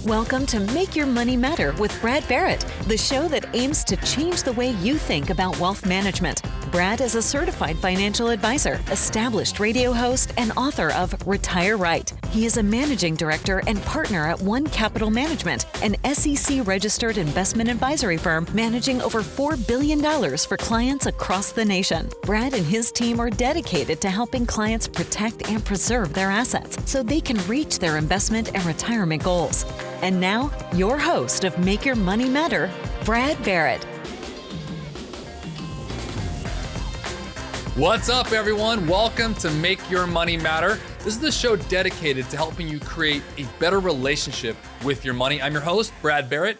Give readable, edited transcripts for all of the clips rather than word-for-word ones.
Welcome to Make Your Money Matter with Brad Barrett, the show that aims to change the way you think about wealth management. Brad is a certified financial advisor, established radio host, and author of Retire Right. He is a managing director and partner at One Capital Management, an SEC-registered investment advisory firm managing over $4 billion for clients across the nation. Brad and his team are dedicated to helping clients protect and preserve their assets so they can reach their investment and retirement goals. And now, your host of Make Your Money Matter, Brad Barrett. What's up, everyone? Welcome to Make Your Money Matter. This is the show dedicated to helping you create a better relationship with your money. I'm your host, Brad Barrett.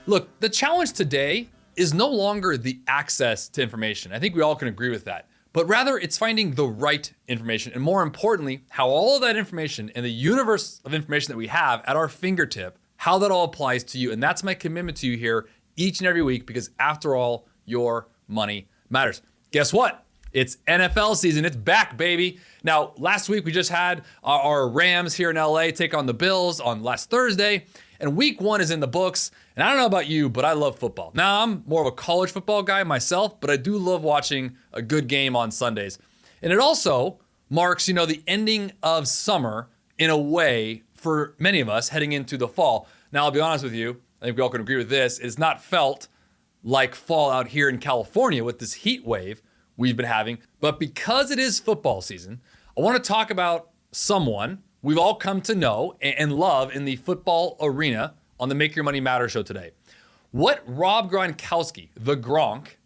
Look, the challenge today is no longer the access to information. I think we all can agree with that. But rather, it's finding the right information, and more importantly, how all of that information and the universe of information that we have at our fingertip, how that all applies to you. And that's my commitment to you here each and every week, because after all, your money matters. Guess what? It's NFL season. It's back, baby. Now, last week we just had our Rams here in LA take on the Bills on last Thursday, and week one is in the books. And I don't know about you, but I love football. Now, I'm more of a college football guy myself, but I do love watching a good game on Sundays. And it also marks, the ending of summer in a way for many of us heading into the fall. Now, I'll be honest with you, I think we all can agree with this, it's not felt like fall out here in California with this heat wave we've been having. But because it is football season, I want to talk about someone we've all come to know and love in the football arena on the Make Your Money Matter show today. What Rob Gronkowski, the Gronk,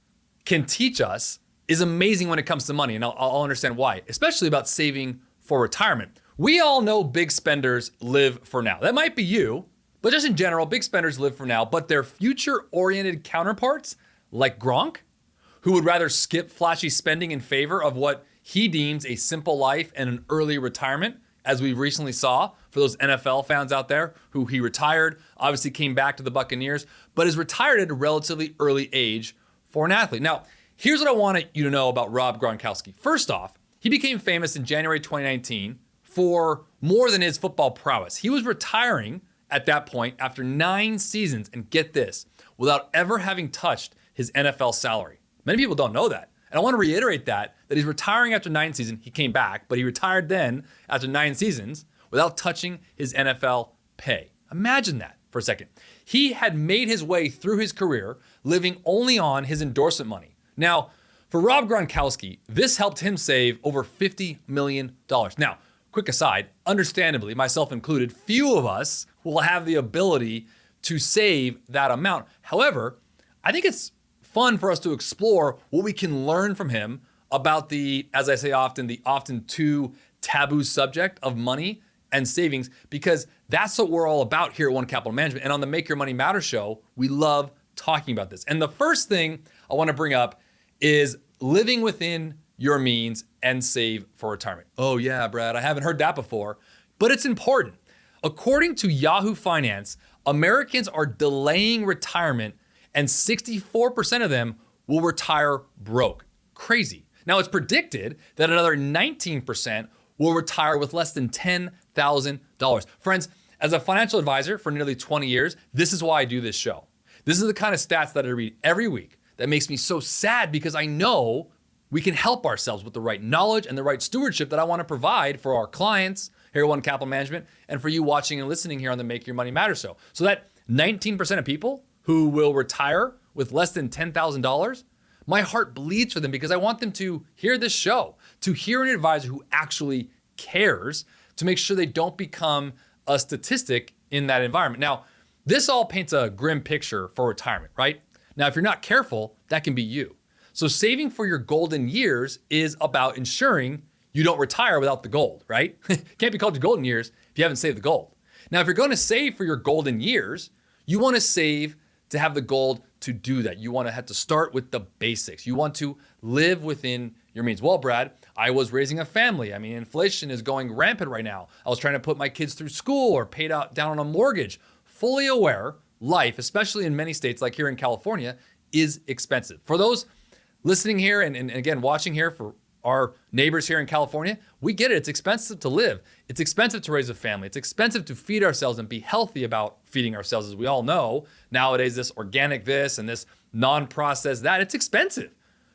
can teach us is amazing when it comes to money, and I'll understand why, especially about saving for retirement. We all know big spenders live for now. That might be you, but just in general, big spenders live for now, but their future-oriented counterparts, like Gronk, who would rather skip flashy spending in favor of what he deems a simple life and an early retirement, as we recently saw for those NFL fans out there who he retired, obviously came back to the Buccaneers, but is retired at a relatively early age for an athlete. Now, here's what I want you to know about Rob Gronkowski. First off, he became famous in January 2019 for more than his football prowess. He was retiring at that point after 9 seasons, and get this, without ever having touched his NFL salary. Many people don't know that. And I want to reiterate that he's retiring after 9 seasons. He came back, but he retired then after 9 seasons without touching his NFL pay. Imagine that for a second. He had made his way through his career living only on his endorsement money. Now, for Rob Gronkowski, this helped him save over $50 million. Now, quick aside, understandably, myself included, few of us will have the ability to save that amount. However, I think it's fun for us to explore what we can learn from him about the, as I say often, the often too taboo subject of money and savings, because that's what we're all about here at One Capital Management. And on the Make Your Money Matter show, we love talking about this. And the first thing I want to bring up is living within your means and save for retirement. Oh yeah, Brad, I haven't heard that before, but it's important. According to Yahoo Finance, Americans are delaying retirement, and 64% of them will retire broke. Crazy. Now, it's predicted that another 19% will retire with less than $10,000. Friends, as a financial advisor for nearly 20 years, this is why I do this show. This is the kind of stats that I read every week that makes me so sad, because I know we can help ourselves with the right knowledge and the right stewardship that I want to provide for our clients here at One Capital Management and for you watching and listening here on the Make Your Money Matter show. So that 19% of people who will retire with less than $10,000, my heart bleeds for them, because I want them to hear this show, to hear an advisor who actually cares, to make sure they don't become a statistic in that environment. Now, this all paints a grim picture for retirement, right? Now, if you're not careful, that can be you. So saving for your golden years is about ensuring you don't retire without the gold, right? Can't be called your golden years if you haven't saved the gold. Now, if you're going to save for your golden years, you want to save to have the gold to do that. You want to have to start with the basics. You want to live within your means. Well, Brad, I was raising a family. I mean, inflation is going rampant right now. I was trying to put my kids through school or pay down on a mortgage. Fully aware, life, especially in many states like here in California, is expensive. For those listening here and again, watching here for our neighbors here in California, we get it. It's expensive to live. It's expensive to raise a family. It's expensive to feed ourselves and be healthy about feeding ourselves. As we all know, nowadays, this organic this and this non-processed that, it's expensive.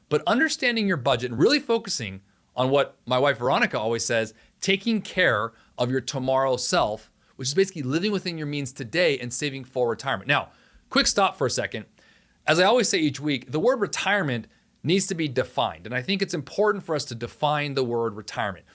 But understanding your budget and really focusing on what my wife Veronica always says, taking care of your tomorrow self, which is basically living within your means today and saving for retirement. Now, quick stop for a second. As I always say each week, the word retirement needs to be defined. And I think it's important for us to define the word retirement.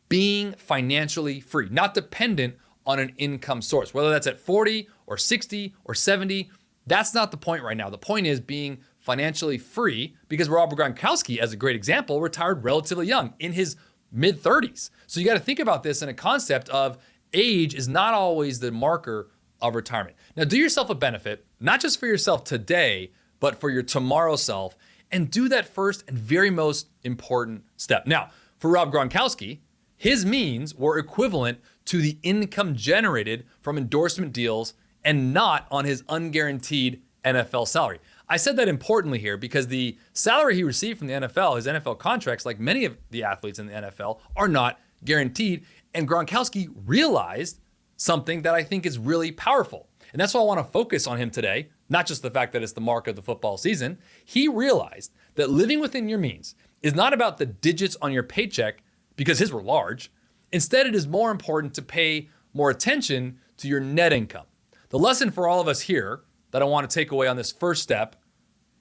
Being financially free, not dependent on an income source, whether that's at 40 or 60 or 70, that's not the point right now. The point is being financially free, because Robert Gronkowski, as a great example, retired relatively young in his mid 30s. So you got to think about this in a concept of age is not always the marker of retirement. Now, do yourself a benefit, not just for yourself today, but for your tomorrow self, and do that first and very most important step. Now, for Rob Gronkowski, his means were equivalent to the income generated from endorsement deals and not on his unguaranteed NFL salary. I said that importantly here because the salary he received from the NFL, his NFL contracts, like many of the athletes in the NFL, are not guaranteed. And Gronkowski realized something that I think is really powerful. And that's why I want to focus on him today, not just the fact that it's the mark of the football season. He realized that living within your means is not about the digits on your paycheck because his were large. Instead, it is more important to pay more attention to your net income. The lesson for all of us here that I want to take away on this first step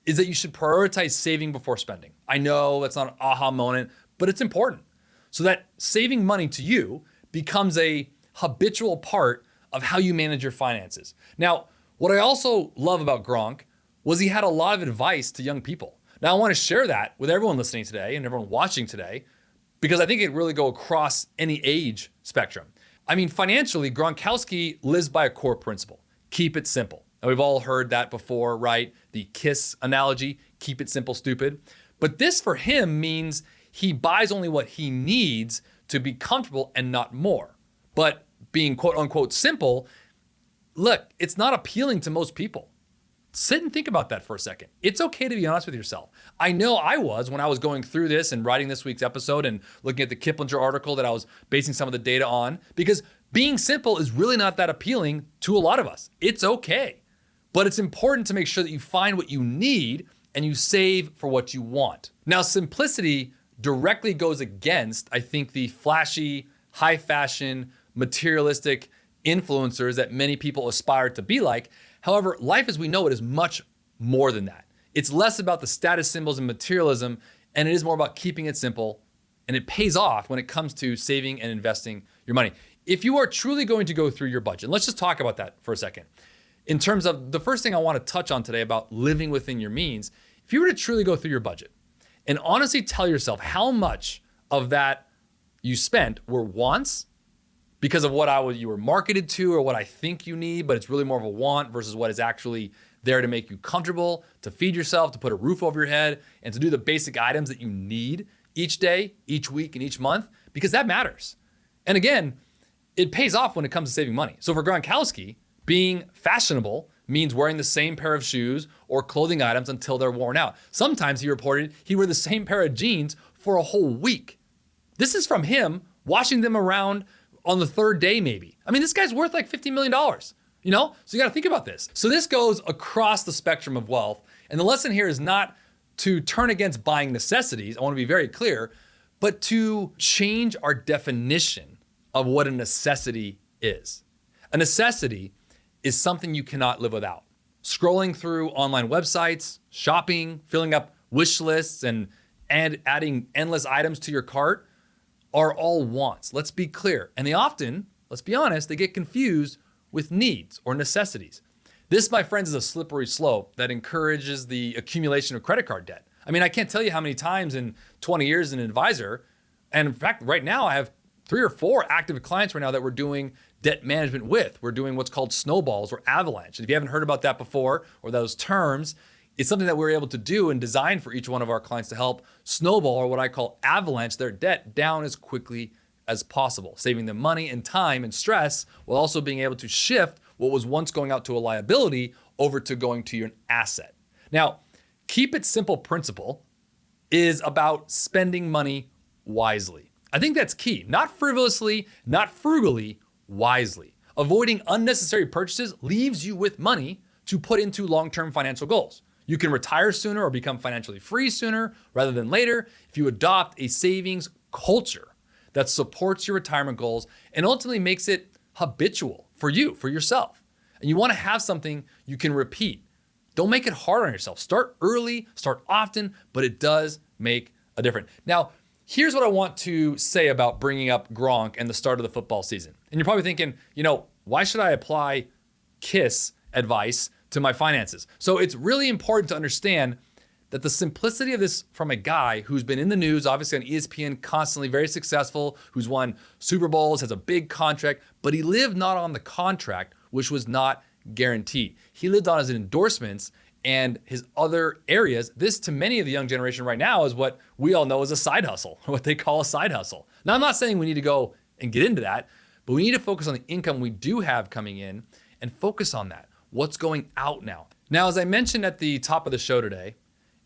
is that you should prioritize saving before spending. I know that's not an aha moment, but it's important. So that saving money to you becomes a habitual part of how you manage your finances. Now, what I also love about Gronk was he had a lot of advice to young people. Now, I want to share that with everyone listening today and everyone watching today, because I think it really go across any age spectrum. I mean, financially, Gronkowski lives by a core principle: keep it simple. Now, we've all heard that before, right? The K.I.S.S analogy, keep it simple, stupid. But this for him means he buys only what he needs to be comfortable and not more. But being quote unquote simple, look, it's not appealing to most people. Sit and think about that for a second. It's okay to be honest with yourself. I know I was when I was going through this and writing this week's episode and looking at the Kiplinger article that I was basing some of the data on, because being simple is really not that appealing to a lot of us. It's okay. But it's important to make sure that you find what you need and you save for what you want. Now, simplicity directly goes against, I think, the flashy, high fashion, materialistic influencers that many people aspire to be like. However, life as we know it is much more than that. It's less about the status symbols and materialism, and it is more about keeping it simple, and it pays off when it comes to saving and investing your money. If you are truly going to go through your budget, let's just talk about that for a second. In terms of the first thing I want to touch on today about living within your means, if you were to truly go through your budget and honestly tell yourself how much of that you spent were wants because of what you were marketed to or what I think you need, but it's really more of a want versus what is actually there to make you comfortable, to feed yourself, to put a roof over your head, and to do the basic items that you need each day, each week, and each month, because that matters. And again, it pays off when it comes to saving money. So for Gronkowski, being fashionable means wearing the same pair of shoes or clothing items until they're worn out. Sometimes he reported he wore the same pair of jeans for a whole week. This is from him washing them around on the third day maybe. I mean, this guy's worth like $50 million, you know? So you gotta think about this. So this goes across the spectrum of wealth. And the lesson here is not to turn against buying necessities, I wanna be very clear, but to change our definition of what a necessity is. A necessity is something you cannot live without. Scrolling through online websites, shopping, filling up wish lists, and adding endless items to your cart are all wants. Let's be clear. And they often, let's be honest, they get confused with needs or necessities. This, my friends, is a slippery slope that encourages the accumulation of credit card debt. I mean, I can't tell you how many times in 20 years as an advisor, and in fact, right now I have 3 or 4 active clients right now that we're doing debt management with. We're doing what's called snowballs or avalanche. And if you haven't heard about that before, or those terms, it's something that we're able to do and design for each one of our clients to help snowball, or what I call avalanche, their debt down as quickly as possible, saving them money and time and stress, while also being able to shift what was once going out to a liability over to going to an asset. Now, keep it simple principle is about spending money wisely. I think that's key. Not frivolously, not frugally, wisely. Avoiding unnecessary purchases leaves you with money to put into long-term financial goals. You can retire sooner or become financially free sooner rather than later if you adopt a savings culture that supports your retirement goals and ultimately makes it habitual for you, for yourself. And you want to have something you can repeat. Don't make it hard on yourself. Start early, start often, but it does make a difference. Now, here's what I want to say about bringing up Gronk and the start of the football season. And you're probably thinking, why should I apply K.I.S.S advice to my finances? So it's really important to understand that the simplicity of this from a guy who's been in the news, obviously on ESPN, constantly very successful, who's won Super Bowls, has a big contract, but he lived not on the contract, which was not guaranteed. He lived on his endorsements and his other areas. This, to many of the young generation right now, is what we all know as a side hustle, what they call a side hustle. Now, I'm not saying we need to go and get into that, but we need to focus on the income we do have coming in and focus on that. What's going out now? Now, as I mentioned at the top of the show today,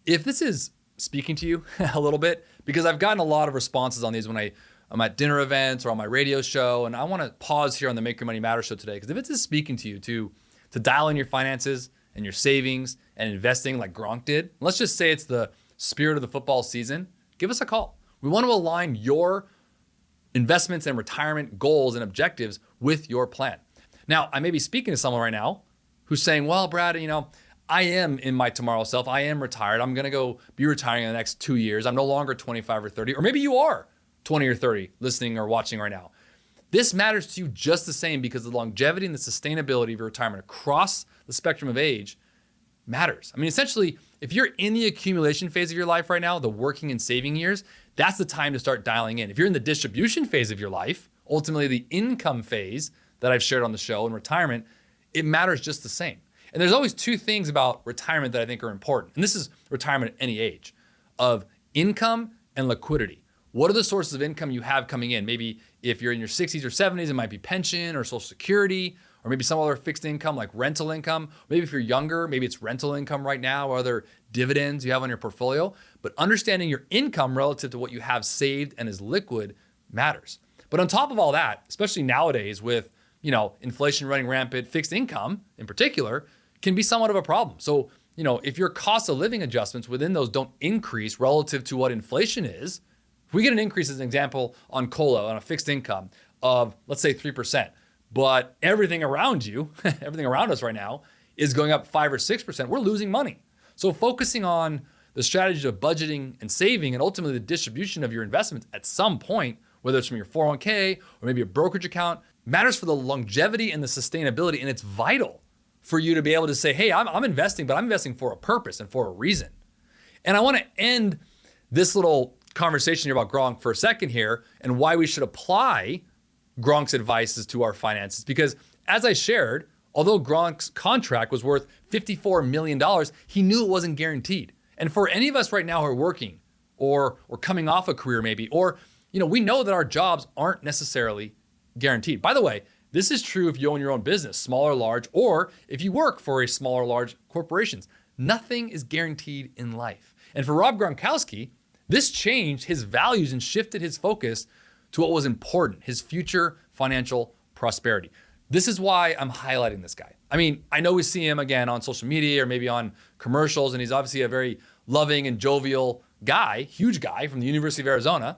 if this is speaking to you a little bit, because I've gotten a lot of responses on these when I'm at dinner events or on my radio show, and I want to pause here on the Make Your Money Matter show today, because if this is speaking to you to dial in your finances and your savings and investing like Gronk did, let's just say it's the spirit of the football season, give us a call. We want to align your investments and retirement goals and objectives with your plan. Now, I may be speaking to someone right now who's saying, well, Brad, I am in my tomorrow self. I am retired. I'm going to go be retiring in the next 2 years. I'm no longer 25 or 30, or maybe you are 20 or 30 listening or watching right now. This matters to you just the same because the longevity and the sustainability of your retirement across the spectrum of age matters. I mean, essentially, if you're in the accumulation phase of your life right now, the working and saving years, that's the time to start dialing in. If you're in the distribution phase of your life, ultimately the income phase that I've shared on the show and retirement, it matters just the same. And there's always two things about retirement that I think are important. And this is retirement at any age, of income and liquidity. What are the sources of income you have coming in? Maybe if you're in your 60s or 70s, it might be pension or Social Security, or maybe some other fixed income like rental income. Maybe if you're younger, maybe it's rental income right now or other dividends you have on your portfolio. But understanding your income relative to what you have saved and is liquid matters. But on top of all that, especially nowadays with inflation running rampant, fixed income in particular can be somewhat of a problem. So, if your cost of living adjustments within those don't increase relative to what inflation is, if we get an increase as an example on COLA, on a fixed income of, let's say 3%, but everything around you, everything around us right now is going up 5 or 6%, we're losing money. So focusing on the strategy of budgeting and saving and ultimately the distribution of your investments at some point, whether it's from your 401k or maybe a brokerage account, matters for the longevity and the sustainability. And it's vital for you to be able to say, hey, I'm investing, but I'm investing for a purpose and for a reason. And I want to end this little conversation here about Gronk for a second here and why we should apply Gronk's advices to our finances. Because as I shared, although Gronk's contract was worth $54 million, he knew it wasn't guaranteed. And for any of us right now who are working or coming off a career maybe, or we know that our jobs aren't necessarily guaranteed. By the way, this is true if you own your own business, small or large, or if you work for a small or large corporations. Nothing is guaranteed in life. And for Rob Gronkowski, this changed his values and shifted his focus to what was important, his future financial prosperity. This is why I'm highlighting this guy. I mean, I know we see him again on social media or maybe on commercials, and he's obviously a very loving and jovial guy, huge guy from the University of Arizona.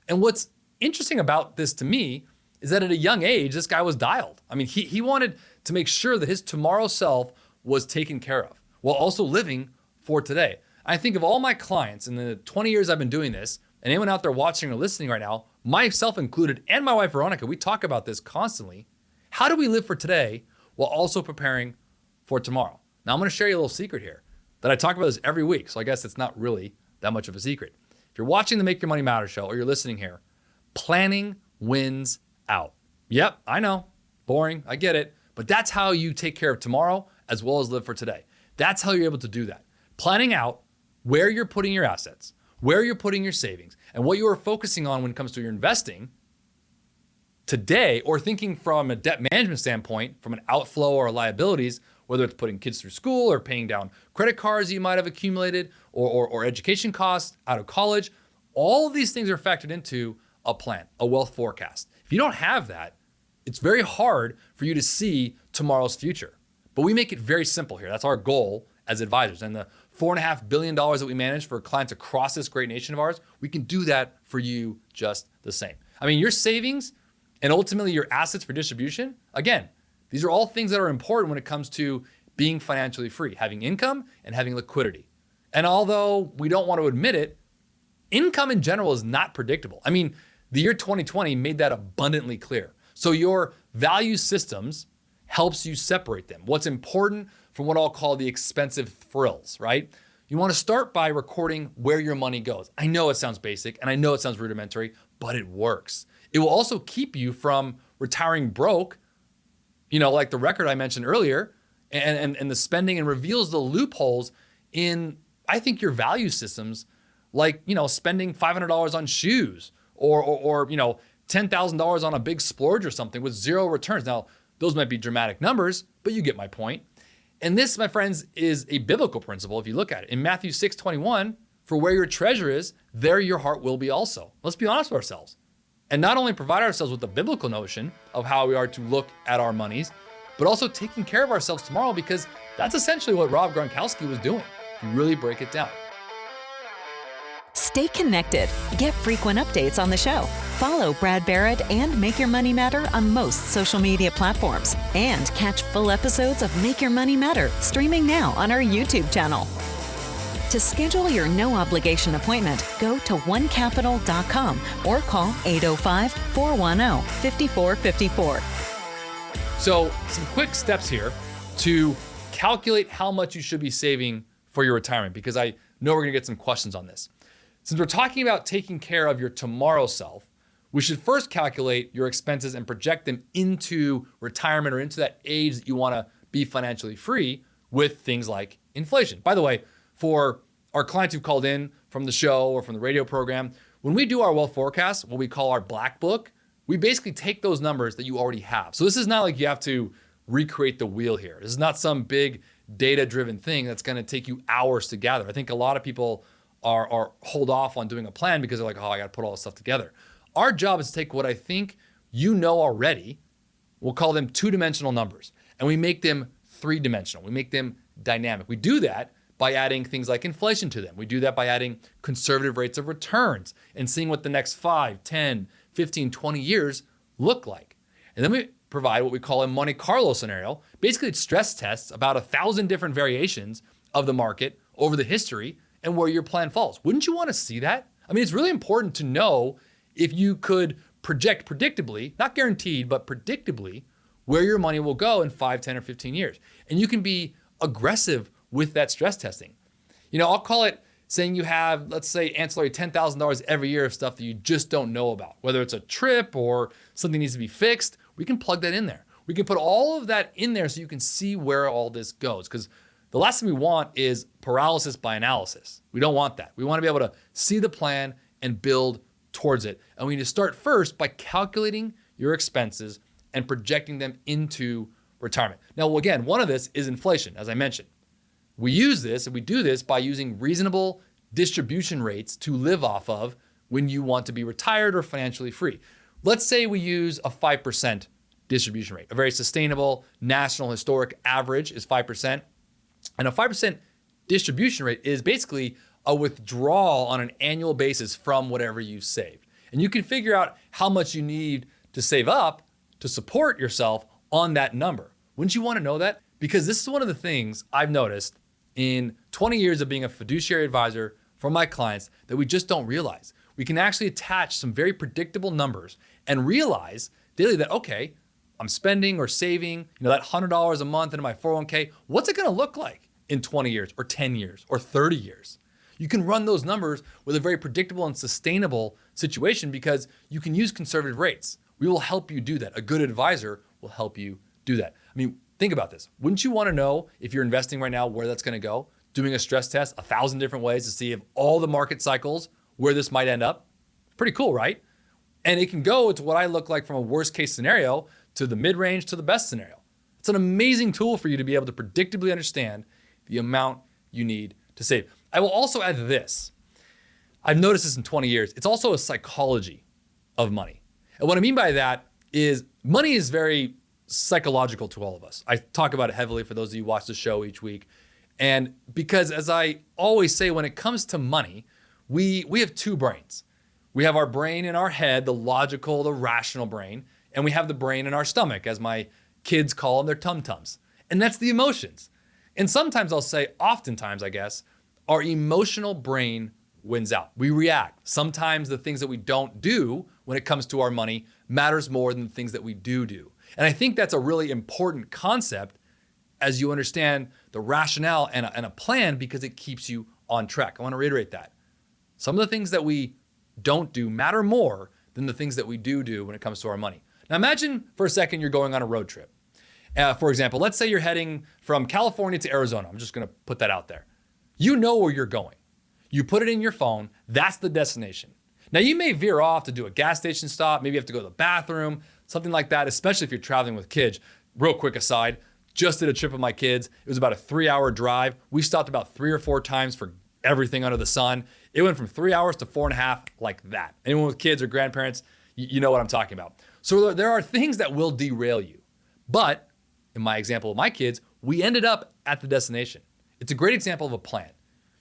And what's interesting about this to me is that at a young age, this guy was dialed. I mean, he wanted to make sure that his tomorrow self was taken care of while also living for today. I think of all my clients in the 20 years I've been doing this, and anyone out there watching or listening right now, myself included, and my wife Veronica, we talk about this constantly. How do we live for today while also preparing for tomorrow? Now, I'm going to share you a little secret here that I talk about this every week, so I guess it's not really that much of a secret. If you're watching the Make Your Money Matter show or you're listening here, planning wins out. Yep, I know, boring, I get it, but that's how you take care of tomorrow as well as live for today. That's how you're able to do that. Planning out where you're putting your assets, where you're putting your savings, and what you are focusing on when it comes to your investing today, or thinking from a debt management standpoint, from an outflow or liabilities, whether it's putting kids through school or paying down credit cards you might have accumulated or education costs out of college, All of these things are factored into a plan, a wealth forecast. If you don't have that, it's very hard for you to see tomorrow's future. But we make it very simple here. That's our goal as advisors. And the $4.5 billion that we manage for clients across this great nation of ours, we can do that for you just the same. I mean, your savings and ultimately your assets for distribution, again, these are all things that are important when it comes to being financially free, having income and having liquidity. And although we don't want to admit it, income in general is not predictable. I mean, the year 2020 made that abundantly clear. So your value systems helps you separate them. What's important from what I'll call the expensive thrills, right? You want to start by recording where your money goes. I know it sounds basic and I know it sounds rudimentary, but it works. It will also keep you from retiring broke, like the record I mentioned earlier, and the spending, and reveals the loopholes in, I think, your value systems, like, spending $500 on shoes or $10,000 on a big splurge or something with zero returns. Now, those might be dramatic numbers, but you get my point. And this, my friends, is a biblical principle if you look at it. In Matthew 6:21, for where your treasure is, there your heart will be also. Let's be honest with ourselves. And not only provide ourselves with the biblical notion of how we are to look at our monies, but also taking care of ourselves tomorrow, because that's essentially what Rob Gronkowski was doing, if you really break it down. Stay connected. Get frequent updates on the show. Follow Brad Barrett and Make Your Money Matter on most social media platforms. And catch full episodes of Make Your Money Matter streaming now on our YouTube channel. To schedule your no-obligation appointment, go to onecapital.com or call 805-410-5454. So some quick steps here to calculate how much you should be saving for your retirement, because I know we're gonna get some questions on this. Since we're talking about taking care of your tomorrow self, we should first calculate your expenses and project them into retirement or into that age that you wanna be financially free with things like inflation. By the way, for our clients who've called in from the show or from the radio program, when we do our wealth forecast, what we call our black book, we basically take those numbers that you already have. So this is not like you have to recreate the wheel here. This is not some big data-driven thing that's gonna take you hours to gather. I think a lot of people are hold off on doing a plan because they're like, I gotta put all this stuff together. Our job is to take what I think you know already, we'll call them two-dimensional numbers, and we make them three-dimensional. We make them dynamic. We do that by adding things like inflation to them. We do that by adding conservative rates of returns and seeing what the next 5, 10, 15, 20 years look like. And then we provide what we call a Monte Carlo scenario. Basically, it stress tests about 1,000 different variations of the market over the history and where your plan falls. Wouldn't you want to see that? I mean, it's really important to know if you could project predictably, not guaranteed, but predictably, where your money will go in 5, 10, or 15 years. And you can be aggressive with that stress testing. I'll call it saying you have, let's say, ancillary $10,000 every year of stuff that you just don't know about, whether it's a trip or something needs to be fixed. We can plug that in there. We can put all of that in there so you can see where all this goes. Because the last thing we want is paralysis by analysis. We don't want that. We want to be able to see the plan and build towards it. And we need to start first by calculating your expenses and projecting them into retirement. Now, again, one of this is inflation, as I mentioned. We use this and we do this by using reasonable distribution rates to live off of when you want to be retired or financially free. Let's say we use a 5% distribution rate. A very sustainable national historic average is 5%. And a 5% distribution rate is basically a withdrawal on an annual basis from whatever you saved. And you can figure out how much you need to save up to support yourself on that number. Wouldn't you want to know that? Because this is one of the things I've noticed in 20 years of being a fiduciary advisor for my clients that we just don't realize. We can actually attach some very predictable numbers and realize daily that, okay, I'm spending or saving, that $100 a month into my 401k. What's it going to look like in 20 years or 10 years or 30 years? You can run those numbers with a very predictable and sustainable situation because you can use conservative rates. We will help you do that. A good advisor will help you do that. I mean, think about this. Wouldn't you want to know if you're investing right now where that's going to go? Doing a stress test 1,000 different ways to see if all the market cycles where this might end up? Pretty cool, right? And it can go to what I look like from a worst case scenario to the mid-range to the best scenario. It's an amazing tool for you to be able to predictably understand the amount you need to save. I will also add this. I've noticed this in 20 years. It's also a psychology of money. And what I mean by that is money is very psychological to all of us. I talk about it heavily for those of you who watch the show each week. And because as I always say, when it comes to money, we have two brains. We have our brain in our head, the logical, the rational brain, and we have the brain in our stomach, as my kids call them, their tum-tums. And that's the emotions. And sometimes I'll say, oftentimes, I guess, our emotional brain wins out. We react. Sometimes the things that we don't do when it comes to our money matters more than the things that we do. And I think that's a really important concept as you understand the rationale and a plan, because it keeps you on track. I want to reiterate that. Some of the things that we don't do matter more than the things that we do when it comes to our money. Now imagine for a second you're going on a road trip. For example, let's say you're heading from California to Arizona. I'm just going to put that out there. You know where you're going. You put it in your phone. That's the destination. Now you may veer off to do a gas station stop. Maybe you have to go to the bathroom, something like that, especially if you're traveling with kids. Real quick aside, just did a trip with my kids. It was about a 3-hour drive. We stopped about 3 or 4 times for everything under the sun. It went from 3 hours to 4.5 like that. Anyone with kids or grandparents, you know what I'm talking about. So there are things that will derail you. But in my example of my kids, we ended up at the destination. It's a great example of a plan.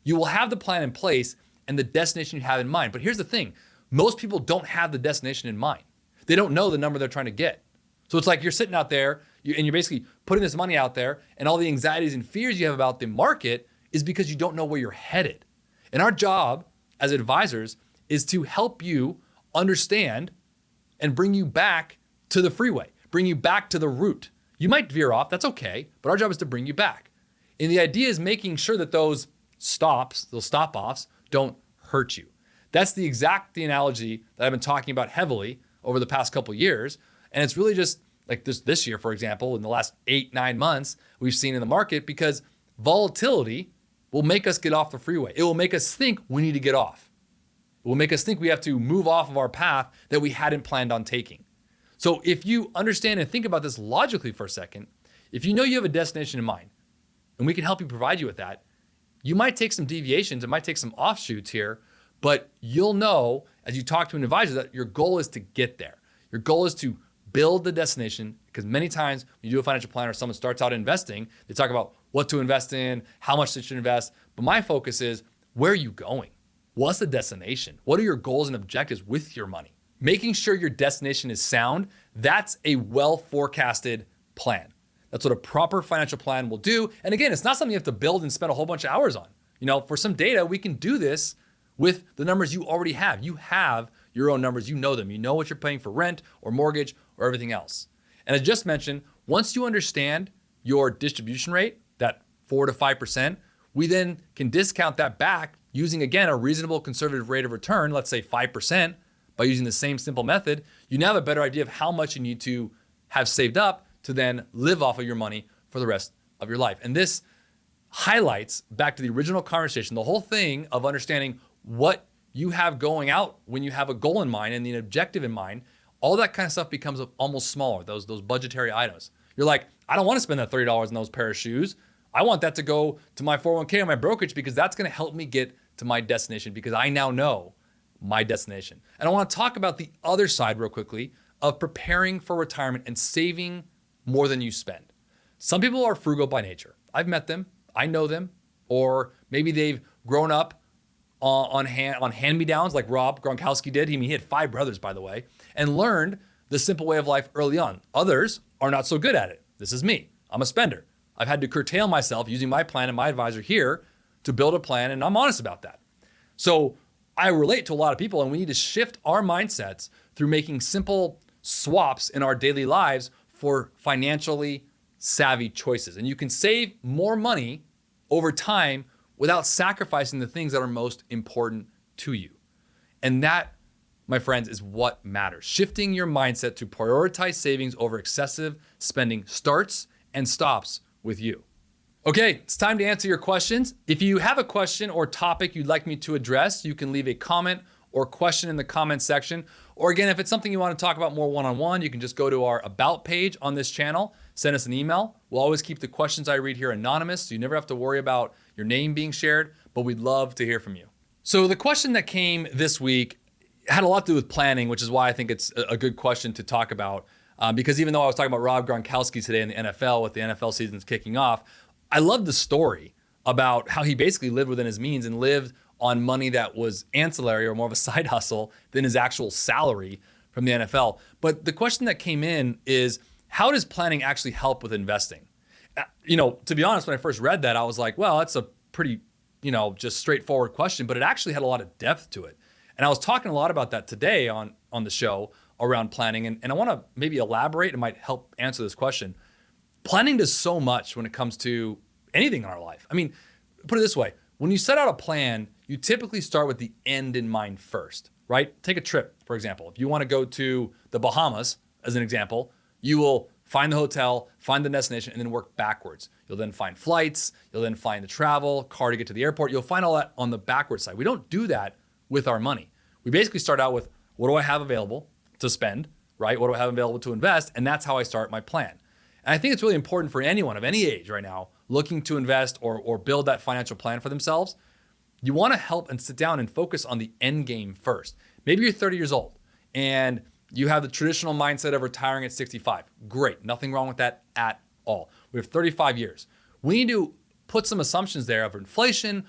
You will have the plan in place and the destination you have in mind. But here's the thing. Most people don't have the destination in mind. They don't know the number they're trying to get. So it's like you're sitting out there and you're basically putting this money out there, and all the anxieties and fears you have about the market is because you don't know where you're headed. And our job as advisors is to help you understand and bring you back to the freeway, bring you back to the route. You might veer off, that's okay, but our job is to bring you back. And the idea is making sure that those stops, those stop-offs, don't hurt you. That's the analogy that I've been talking about heavily over the past couple years. And it's really just like this year, for example, in the last 8-9 months, we've seen in the market, because volatility will make us get off the freeway. It will make us think we need to get off. It will make us think we have to move off of our path that we hadn't planned on taking. So if you understand and think about this logically for a second, if you know you have a destination in mind, and we can help you provide you with that, you might take some deviations, it might take some offshoots here, but you'll know as you talk to an advisor that your goal is to get there. Your goal is to build the destination, because many times when you do a financial plan or someone starts out investing, they talk about what to invest in, how much they should invest. But my focus is, where are you going? What's the destination? What are your goals and objectives with your money? Making sure your destination is sound, that's a well-forecasted plan. That's what a proper financial plan will do. And again, it's not something you have to build and spend a whole bunch of hours on. For some data, we can do this with the numbers you already have. You have your own numbers, you know them. You know what you're paying for rent or mortgage or everything else. And as just mentioned, once you understand your distribution rate, that 4 to 5%, we then can discount that back using, again, a reasonable conservative rate of return, let's say 5%, by using the same simple method. You now have a better idea of how much you need to have saved up to then live off of your money for the rest of your life. And this highlights back to the original conversation, the whole thing of understanding what you have going out when you have a goal in mind and the objective in mind. All that kind of stuff becomes almost smaller, those budgetary items. You're like, I don't want to spend that $30 on those pair of shoes. I want that to go to my 401k or my brokerage, because that's going to help me get to my destination, because I now know my destination. And I want to talk about the other side real quickly of preparing for retirement and saving more than you spend. Some people are frugal by nature. I've met them, I know them, or maybe they've grown up on hand-me-downs like Rob Gronkowski did. He had 5 brothers, by the way, and learned the simple way of life early on. Others are not so good at it. This is me. I'm a spender. I've had to curtail myself using my plan and my advisor here to build a plan, and I'm honest about that. So I relate to a lot of people, and we need to shift our mindsets through making simple swaps in our daily lives for financially savvy choices. And you can save more money over time without sacrificing the things that are most important to you. And that, my friends, is what matters. Shifting your mindset to prioritize savings over excessive spending starts and stops with you. Okay, it's time to answer your questions. If you have a question or topic you'd like me to address, you can leave a comment or question in the comment section. Or again, if it's something you want to talk about more one-on-one, you can just go to our About page on this channel, send us an email. We'll always keep the questions I read here anonymous, so you never have to worry about your name being shared, but we'd love to hear from you. So the question that came this week had a lot to do with planning, which is why I think it's a good question to talk about. Because even though I was talking about Rob Gronkowski today in the NFL with the NFL season's kicking off, I love the story about how he basically lived within his means and lived on money that was ancillary or more of a side hustle than his actual salary from the NFL. But the question that came in is, how does planning actually help with investing? To be honest, when I first read that, I was like, well, that's a pretty, just straightforward question, but it actually had a lot of depth to it. And I was talking a lot about that today on the show around planning. And I want to maybe elaborate. It might help answer this question. Planning does so much when it comes to anything in our life. I mean, put it this way. When you set out a plan, you typically start with the end in mind first, right? Take a trip, for example. If you want to go to the Bahamas, as an example, you will find the hotel, find the destination, and then work backwards. You'll then find flights. You'll then find the travel, car to get to the airport. You'll find all that on the backward side. We don't do that with our money. We basically start out with, what do I have available to spend, right? What do I have available to invest? And that's how I start my plan. And I think it's really important for anyone of any age right now looking to invest or build that financial plan for themselves. You want to help and sit down and focus on the end game first. Maybe you're 30 years old and you have the traditional mindset of retiring at 65. Great, nothing wrong with that at all. We have 35 years. We need to put some assumptions there of inflation,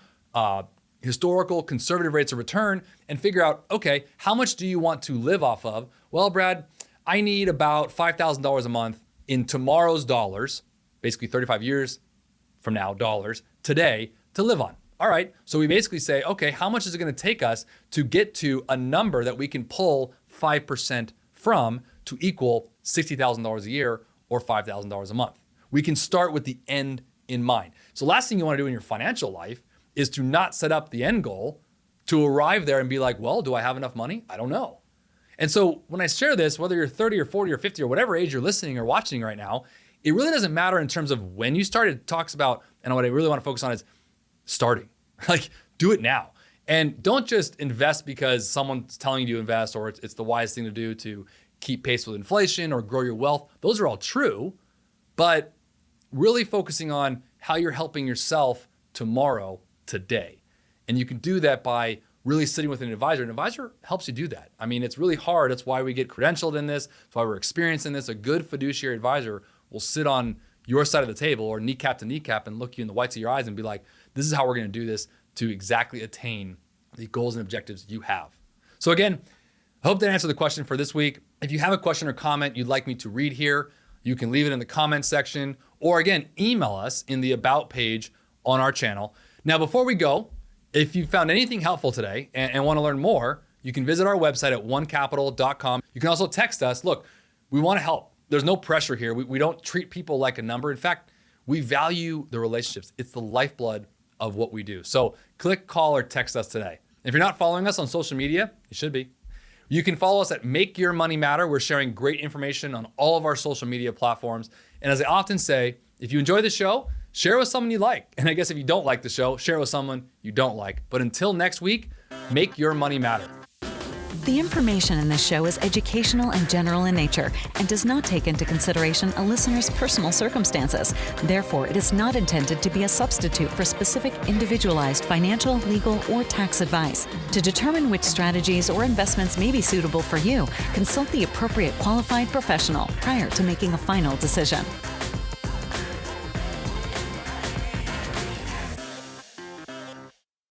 historical conservative rates of return, and figure out, okay, how much do you want to live off of? Well, Brad, I need about $5,000 a month in tomorrow's dollars, basically 35 years from now, dollars, today, to live on. All right, so we basically say, okay, how much is it gonna take us to get to a number that we can pull 5% from to equal $60,000 a year or $5,000 a month? We can start with the end in mind. So last thing you wanna do in your financial life is to not set up the end goal to arrive there and be like, well, do I have enough money? I don't know. And so when I share this, whether you're 30 or 40 or 50 or whatever age you're listening or watching right now, it really doesn't matter in terms of when you started. It talks about, and what I really want to focus on is starting. Like, do it now. And don't just invest because someone's telling you to invest or it's the wise thing to do to keep pace with inflation or grow your wealth. Those are all true, but really focusing on how you're helping yourself tomorrow, today. And you can do that by really sitting with an advisor. An advisor helps you do that. I mean, it's really hard. That's why we get credentialed in this. That's why we're experienced in this. A good fiduciary advisor will sit on your side of the table or kneecap to kneecap and look you in the whites of your eyes and be like, this is how we're going to do this to exactly attain the goals and objectives you have. So again, I hope that answered the question for this week. If you have a question or comment you'd like me to read here, you can leave it in the comment section, or again, email us in the About page on our channel. Now, before we go, if you found anything helpful today and want to learn more, you can visit our website at onecapital.com. You can also text us. Look, we want to help. There's no pressure here. We don't treat people like a number. In fact, we value the relationships. It's the lifeblood of what we do. So click, call, or text us today. If you're not following us on social media, you should be. You can follow us at Make Your Money Matter. We're sharing great information on all of our social media platforms. And as I often say, if you enjoy the show, share with someone you like. And I guess if you don't like the show, share with someone you don't like. But until next week, make your money matter. The information in this show is educational and general in nature and does not take into consideration a listener's personal circumstances. Therefore, it is not intended to be a substitute for specific individualized financial, legal, or tax advice. To determine which strategies or investments may be suitable for you, consult the appropriate qualified professional prior to making a final decision.